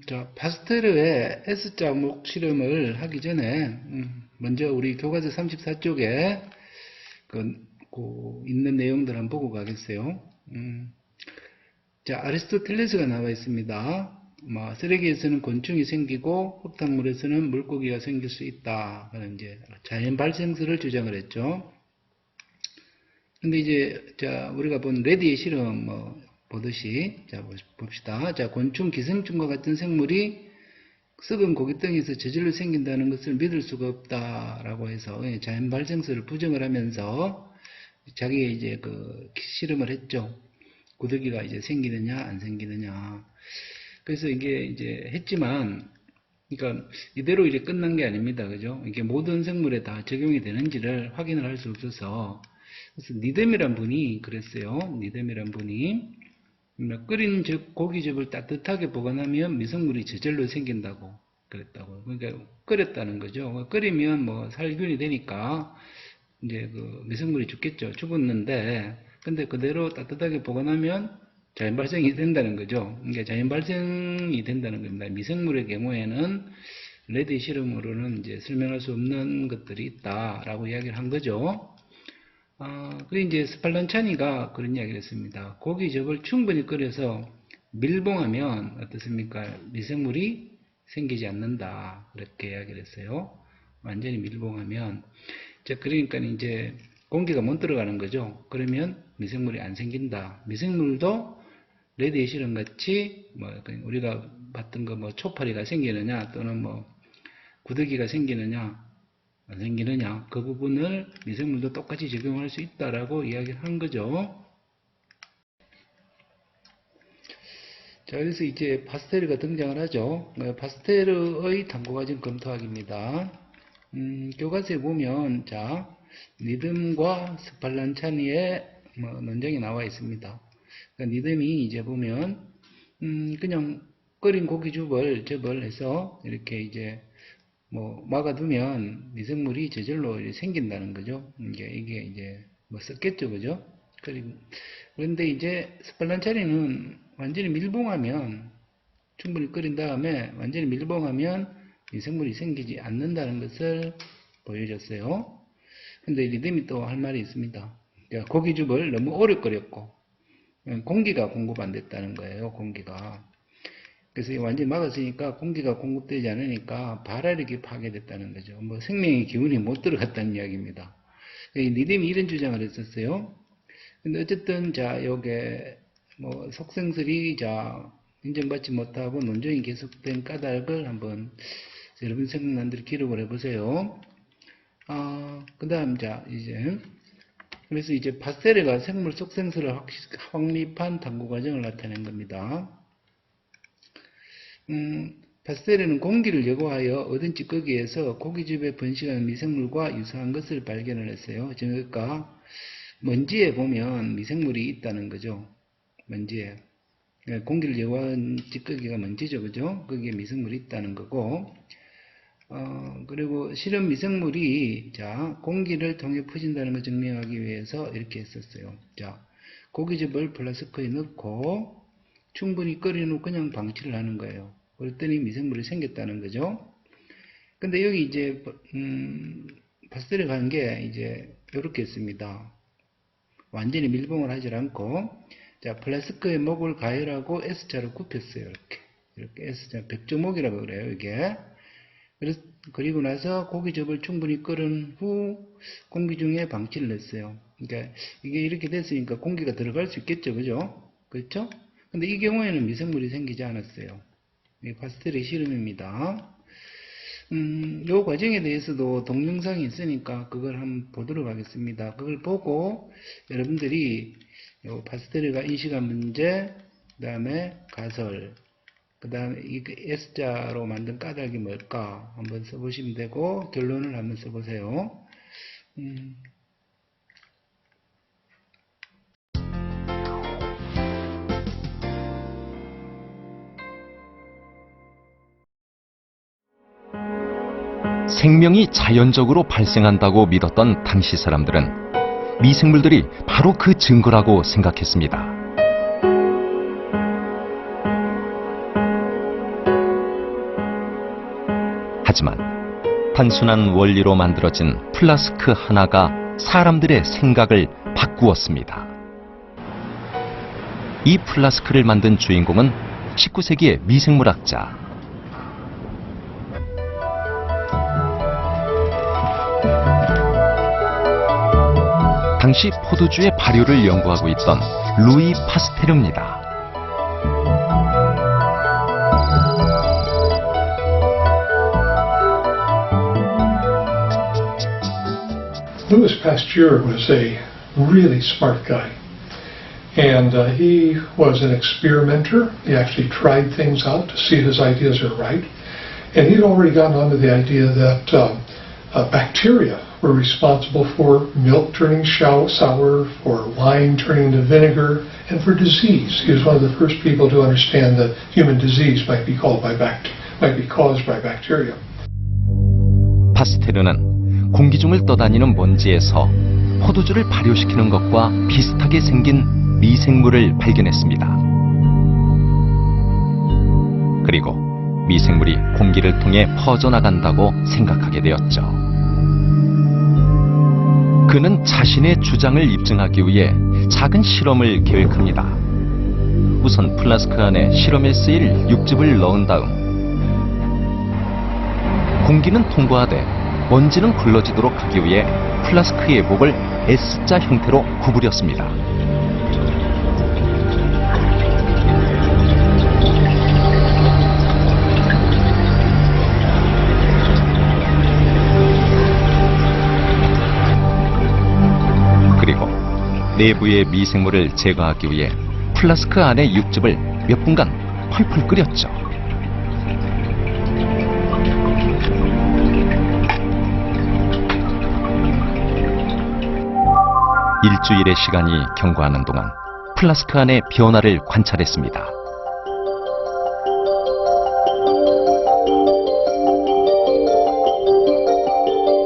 자, 파스텔의 S자목 실험을 하기 전에, 먼저 우리 교과서 34쪽에 있는 내용들 한번 보고 가겠어요. 자, 아리스토텔레스가 나와 있습니다. 쓰레기에서는 곤충이 생기고 흙탕물에서는 물고기가 생길 수 있다. 그런 이제 자연 발생설을 주장을 했죠. 근데 이제 우리가 본 레디의 실험 보듯이 봅시다. 곤충, 기생충과 같은 생물이 썩은 고깃덩이에서 저절로 생긴다는 것을 믿을 수가 없다라고 해서 자연 발생설을 부정을 하면서 자기의 이제 실험을 했죠. 구더기가 이제 생기느냐 안 생기느냐. 그래서 이게 이제 했지만, 그러니까 이대로 이제 끝난 게 아닙니다. 그죠? 이게 모든 생물에 다 적용이 되는지를 확인을 할 수 없어서, 그래서 니뎀이란 분이 그랬어요. 니뎀이란 분이 끓인 고기즙을 따뜻하게 보관하면 미생물이 저절로 생긴다고 그랬다고. 그러니까 끓였다는 거죠. 끓이면 살균이 되니까 이제 미생물이 죽겠죠. 죽었는데, 근데 그대로 따뜻하게 보관하면 자연 발생이 된다는 거죠. 그러니까 자연 발생이 된다는 겁니다. 미생물의 경우에는 레드 실험으로는 이제 설명할 수 없는 것들이 있다라고 이야기를 한 거죠. 그리고 이제 스팔란차니가 그런 이야기를 했습니다. 고기즙을 충분히 끓여서 밀봉하면 어떻습니까? 미생물이 생기지 않는다. 그렇게 이야기를 했어요. 완전히 밀봉하면. 자, 그러니까 이제 공기가 못 들어가는 거죠. 그러면 미생물이 안 생긴다. 미생물도 레드의 실험 같이 우리가 봤던 초파리가 생기느냐 또는 구더기가 생기느냐 안 생기느냐, 그 부분을 미생물도 똑같이 적용할 수 있다라고 이야기를 한 거죠. 자, 그래서 이제 파스테르가 등장을 하죠. 파스테르의 탐구과정 검토하기입니다. 교과서에 보면, 니듬과 스팔란차니의 논쟁이 나와 있습니다. 그러니까 니듬이 이제 보면, 그냥 끓인 고기즙을 해서 이렇게 이제 막아두면 미생물이 저절로 생긴다는 거죠. 이게 이제 썼겠죠, 그죠? 그런데 이제 스팔란차리는 완전히 밀봉하면, 충분히 끓인 다음에 완전히 밀봉하면 미생물이 생기지 않는다는 것을 보여줬어요. 근데 리듬이 또 할 말이 있습니다. 그러니까 고기즙을 너무 오래 끓였고 공기가 공급 안 됐다는 거예요. 공기가. 그래서 완전히 막았으니까 공기가 공급되지 않으니까 발화력이 파괴됐다는 거죠. 생명의 기운이 못 들어갔다는 이야기입니다. 니뎀이 이런 주장을 했었어요. 근데 어쨌든 요게 속생설이 인정받지 못하고 논쟁이 계속된 까닭을 한번 여러분 생각난 대로 기록을 해보세요. 그 다음 이제 그래서 이제 파스텔레가 생물 속생설을 확립한 탐구 과정을 나타낸 겁니다. 파스텔레는 공기를 제거하여 얻은 찌꺼기에서 고기즙에 번식하는 미생물과 유사한 것을 발견을 했어요. 그러니까 먼지에 보면 미생물이 있다는 거죠. 먼지에. 공기를 제거한 찌꺼기가 먼지죠. 그죠? 거기에 미생물이 있다는 거고, 그리고 실험 미생물이, 공기를 통해 퍼진다는 걸 증명하기 위해서 이렇게 했었어요. 고기즙을 플라스크에 넣고, 충분히 끓인 후 그냥 방치를 하는 거예요. 그랬더니 미생물이 생겼다는 거죠. 근데 여기 이제, 파스텔에 간 게 이제, 요렇게 했습니다. 완전히 밀봉을 하지 않고, 플라스크의 목을 가열하고 S자로 굽혔어요. 이렇게 S자, 백조목이라고 그래요, 이게. 그리고 나서 고기즙을 충분히 끓은 후 공기 중에 방치를 했어요. 그러니까 이게 이렇게 됐으니까 공기가 들어갈 수 있겠죠, 그죠? 그렇죠? 근데 이 경우에는 미생물이 생기지 않았어요. 이게 파스텔의 실험입니다. 요 과정에 대해서도 동영상이 있으니까 그걸 한번 보도록 하겠습니다. 그걸 보고 여러분들이 요 파스텔레가 인식한 문제, 그 다음에 가설, 그 다음에 이 S자로 만든 까닭이 뭘까 한번 써보시면 되고 결론을 한번 써보세요. 생명이 자연적으로 발생한다고 믿었던 당시 사람들은 미생물들이 바로 그 증거라고 생각했습니다. 하지만 단순한 원리로 만들어진 플라스크 하나가 사람들의 생각을 바꾸었습니다. 이 플라스크를 만든 주인공은 19세기의 미생물학자. 당시 포도주의 발효를 연구하고 있던 루이 파스테르입니다. Louis Pasteur was a really smart guy. And he was an experimenter. He actually tried things out to see if his ideas are right. And he'd already gotten onto the idea that bacteria were responsible for milk turning sour, for wine turning to vinegar, and for disease. He was one of the first people to understand that human disease might be caused by bacteria. 파스테르는 공기 중을 떠다니는 먼지에서 포도주를 발효시키는 것과 비슷하게 생긴 미생물을 발견했습니다. 그리고 미생물이 공기를 통해 퍼져나간다고 생각하게 되었죠. 그는 자신의 주장을 입증하기 위해 작은 실험을 계획합니다. 우선 플라스크 안에 실험에 쓰일 육즙을 넣은 다음 공기는 통과하되 먼지는 걸러지도록 하기 위해 플라스크의 목을 S자 형태로 구부렸습니다. 그리고 내부의 미생물을 제거하기 위해 플라스크 안의 육즙을 몇 분간 펄펄 끓였죠. 일주일의 시간이 경과하는 동안 플라스크 안의 변화를 관찰했습니다.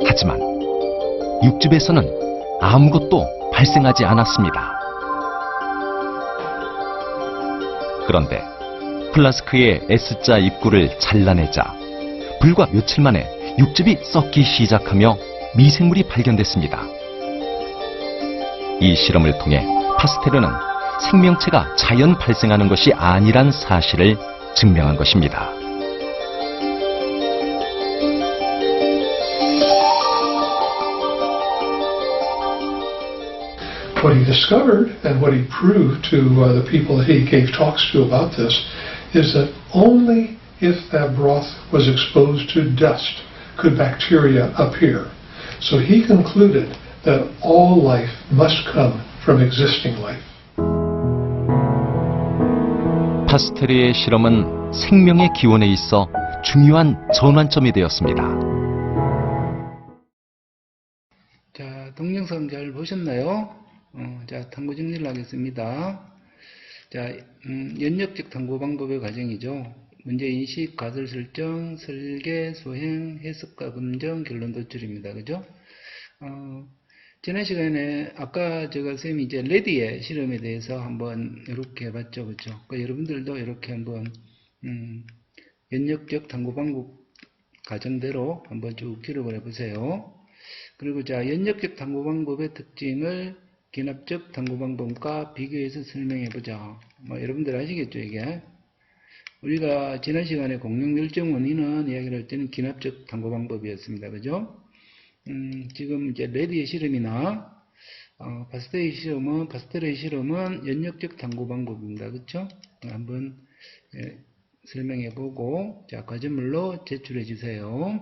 하지만 육즙에서는 아무것도 발생하지 않았습니다. 그런데 플라스크의 S자 입구를 잘라내자 불과 며칠 만에 육즙이 썩기 시작하며 미생물이 발견됐습니다. 이 실험을 통해 파스테르는 생명체가 자연 발생하는 것이 아니란 사실을 증명한 것입니다. What he discovered and what he proved to the people that he gave talks to about this is that only if that broth was exposed to dust could bacteria appear. So he concluded that all life must come from existing life. 파스테르의 실험은 생명의 기원에 있어 중요한 전환점이 되었습니다. 자, 동영상 잘 보셨나요? 자, 탐구 정리를 하겠습니다. 자, 연역적 탐구 방법의 과정이죠. 문제 인식, 가설 설정, 설계, 소행, 해석과 검정, 결론 도출입니다. 그죠? 지난 시간에 아까 쌤이 이제 레디의 실험에 대해서 한번 이렇게 해봤죠. 그죠? 그러니까 여러분들도 이렇게 한번, 연역적 탐구 방법 과정대로 한번 쭉 기록을 해보세요. 그리고 자, 연역적 탐구 방법의 특징을 기납적 탐구 방법과 비교해서 설명해보자. 여러분들 아시겠죠, 이게? 우리가 지난 시간에 공룡 멸종 원인은 이야기를 할 때는 기납적 탐구 방법이었습니다. 그죠? 지금 이제 레디의 실험이나, 파스테르의 실험은 연역적 탐구 방법입니다. 그쵸? 한번 설명해보고, 자, 과제물로 제출해 주세요.